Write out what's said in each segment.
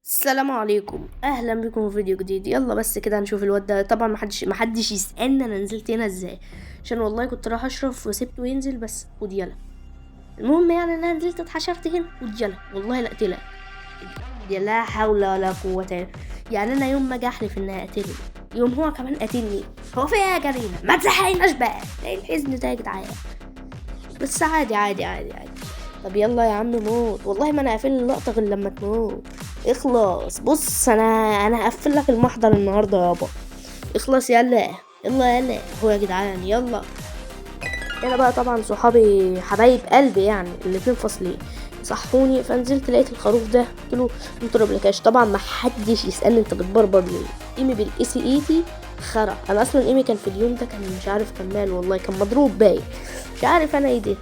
السلام عليكم، اهلا بكم في فيديو جديد. يلا بس كده نشوف الواد ده. طبعا محدش يسالني انا نزلت هنا ازاي، عشان والله كنت رايح اشرف وسبته ينزل. بس خد يلا. المهم يعني انا نزلت اتحشرت هنا. خد يلا والله لا اقتلك. يا لا حول ولا قوه الا. يعني انا يوم ما اجي احلف اني اقتله، يوم هو كمان قاتلني. هو في ايه يا جريمه؟ ما تزهقناش بقى. ايه الحزن ده يا جدعان؟ بس عادي عادي عادي عادي. طب يلا يا عم موت. والله ما انا هقفل اللقطة غير لما تموت. اخلص. بص انا هقفل لك المحضر النهارده يابا. اخلص يلا. يلا يلا هو يا جدعان يلا. انا بقى طبعا صحابي حبايب قلبي يعني الاتنين فاصلين صحوني، فنزلت لقيت الخروف ده. قلت له نضرب لكاش. طبعا ما حدش يسالني انت بتبربر ليه. ايمي بالاي سي اي تي خرا. انا اصلا ايمي كان في اليوم ده كان مش عارف كان ماله، والله كان مضروب باين. مش عارف انا ايه ده.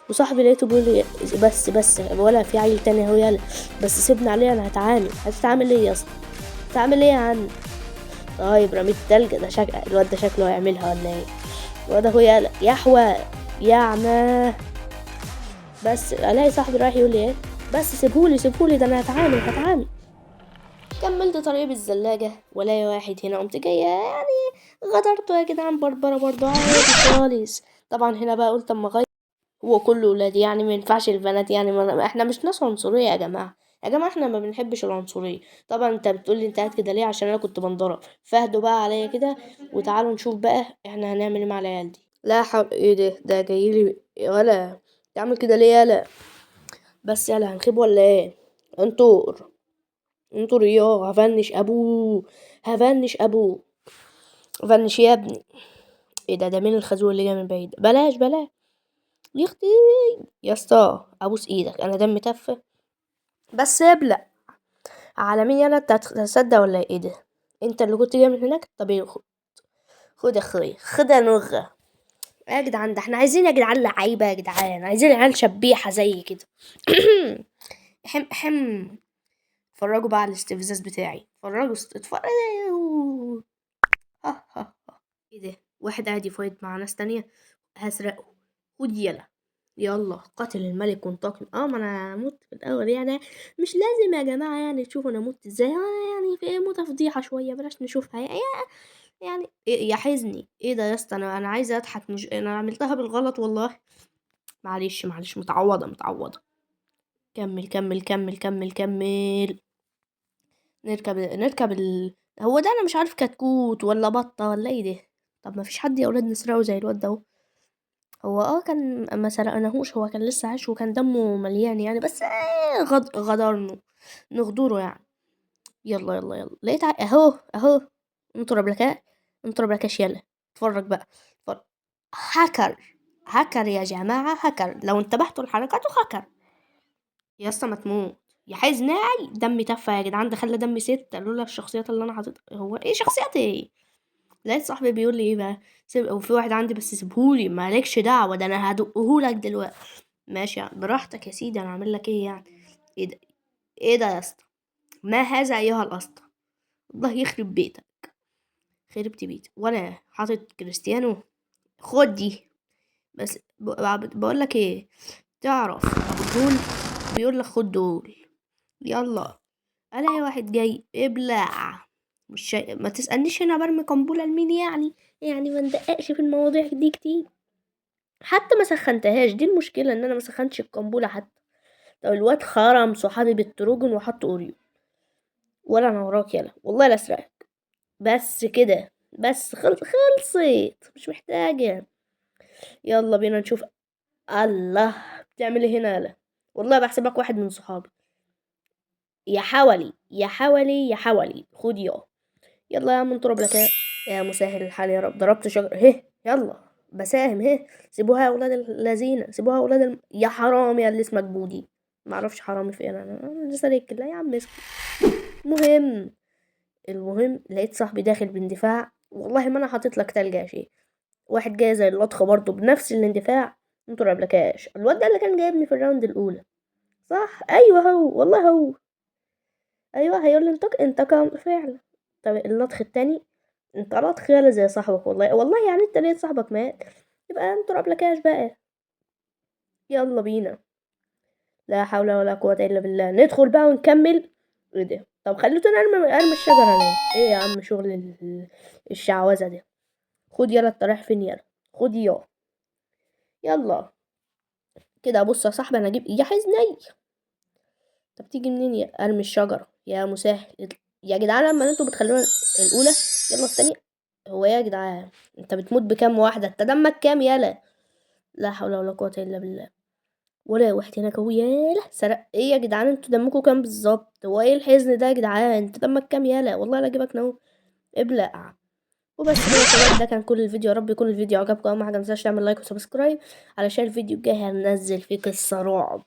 وصاحبي لقيته بيقول لي بس ولا في عيل تاني اهو يلا. بس سيبني عليه انا هتعامل. هتتعامل ايه يا اسطى؟ هتعامل ايه يا عم؟ طيب رميت التلج ده الواد ده شكله هيعملها ولا ايه؟ الواد اهو يلا يحوى يا عماه. بس الاقي صاحبي رايح يقول لي ايه؟ بس سيبهولي ده انا هتعامل. كملت طريقي بالزلاجة ولا واحد هنا. قمت جاية يعني غدرته يا جدعان. بربرة برضه عادي خالص. طبعا هنا بقى قلت اما اغير. هو كله ولادي يعني ما ينفعش البنات يعني ما احنا مش ناس عنصرية يا جماعة. يا جماعة احنا ما بنحبش العنصرية. طبعا انت بتقولي انت قاعد كده ليه؟ عشان انا كنت بنضرب. فاهدوا بقى عليا كده. وتعالوا نشوف بقى احنا هنعمل ايه مع العيال دي. لا حول ايه ده جايلي ولا تعمل كده ليه يالا؟ بس يلا هنخيب ولا ايه؟ انطر. انطر ياه. هفنش ابوه. فنش يا ابني. ايه ده مين الخازوق اللي جاي من بعيد؟ بلاش يا اختي. يا اسطى ابوس ايدك انا دمي تفه. بس ابلع. على مين يالا؟ انت هتصدق ولا ايه ده؟ انت اللي كنت جاي من هناك. طب ايه خد يا اخويا خد يا نغه. يا جدعان ده احنا عايزين يا جدعان لعيبه يا جدعان. عايزين عيال شبيحه زي كده. احم. اتفرجوا بقى على الاستفزاز بتاعي. اتفرجوا. ها ها ها. ايه ده؟ واحد قاعد يفايت مع ناس تانية. هسرقه. خد يلا. يلا قاتل الملك وانتقم. ما انا مت في الاول يعني. مش لازم يا جماعة يعني تشوفوا انا مت ازاي. يعني في موتة فضيحة شوية بلاش نشوفها يعني يا حزني. ايه ده يا اسطى؟ انا عايزة اضحك. مش انا عملتها بالغلط والله. معلش متعوضة. كمل. نركب هو ده. انا مش عارف كتكوت ولا بطة ولا ايه ده. طب ما فيش حد يا اولاد نسرقه زي الواد ده اهو. هو كان ما سرقناهوش. هو كان لسه عايش وكان دمه مليان يعني. بس غدرنه. نغدره يعني. يلا لقيت اهو. انطر بلكاش يلا. اتفرج بقى. اتفرج. هاكر يا جماعة. هاكر لو انتبهتوا لحركاته. هاكر. يا اسطى ما تموت. يا حيز ناعي دمي تفه يا جدعان. ده خلى دمي ست. لولا الشخصيات اللي انا حاططها. هو ايه شخصيات ايه؟ لقيت صاحبي بيقول لي ايه بقى؟ وفي واحد عندي بس سيبهولي مالكش دعوه. ده انا هدقهولك دلوقتي. ماشي يعني براحتك يا سيدي. انا اعمل لك ايه يعني؟ ايه ده؟ ايه ده يا اسطى؟ ما هذا ايها الاسطى؟ الله يخرب بيتك. خربت بيتك وانا حاطط كريستيانو. خد دي. بس بقول لك ايه. تعرف ابو الهول بيقول لك خد دول. يلا. الاقي واحد جاي ابلع. مش ما تسألنيش هنا برمي قنبلة لمين يعني ما ندققش في المواضيع دي كتير. حتى ما سخنتهاش. دي المشكلة ان انا ما سخنتش القنبلة حتى. طب الواد خرم صحابي بالتروجن وحط اوريو. ولا انا وراك يلا والله لا اسرقك. بس كده. بس خلصت مش محتاجة. يلا بينا نشوف. الله. بتعمل ايه هنا يلا؟ والله بحسبك واحد من صحابي. يا حولي خد يلا يا عم نضرب لك يا مسهل الحال يا رب. ضربت شجر يلا. بساهم سيبوها يا اولاد الذين. سيبوها يا اولاد يا حرام يا اللي اسمك بودي. معرفش حرامي فين. انا لسه ليك. لا يا عم اسكت. المهم لقيت صاحبي داخل باندفاع. والله ما انا حاطط لك تلج يا شيء. واحد جاي زي اللطخه برضه بنفس الاندفاع. انتوا ربلكاش. الواد ده اللي كان جايبني في الراوند الاولى. صح ايوه هو والله هو. ايوه هيقول لي انتقم فعلا. طب اللطخ التاني. انت لطخ يالا زي صاحبك. والله يعني انت لقيت صاحبك مات. يبقى انتوا ربلكاش بقى. يلا بينا. لا حول ولا قوة الا بالله. ندخل بقى ونكمل. ايه ده؟ طب خليتوني ارمي الشجرة ليه؟ ايه يا عم شغل الشعوذة دي؟ خد يلا، انت رايح فين يلا؟ خد يلا كده. بص يا صاحبي، انا اجيب يا حزني. طب تيجي منين يا ارمي الشجرة يا مسهل؟ يا جدعان لما انتوا بتخلونا الاولى، يلا التانية. هو إيه يا جدعان؟ انت بتموت بكام واحدة؟ انت دمك كام يالا؟ لا حول ولا قوة الا بالله. ولا واحد هناك اهو يالا سرق. ايه يا جدعان انتوا دمكم كام بالظبط؟ هو ايه الحزن ده يا جدعان؟ انت دمك كام يالا؟ والله لا اجيبك نو. ابلع. وبس كده يا شباب، ده كان كل الفيديو. يا رب يكون الفيديو عجبكم. اهم حاجه متنساش تعمل لايك وسبسكرايب علشان الفيديو الجاي هننزل فيه قصه رعب.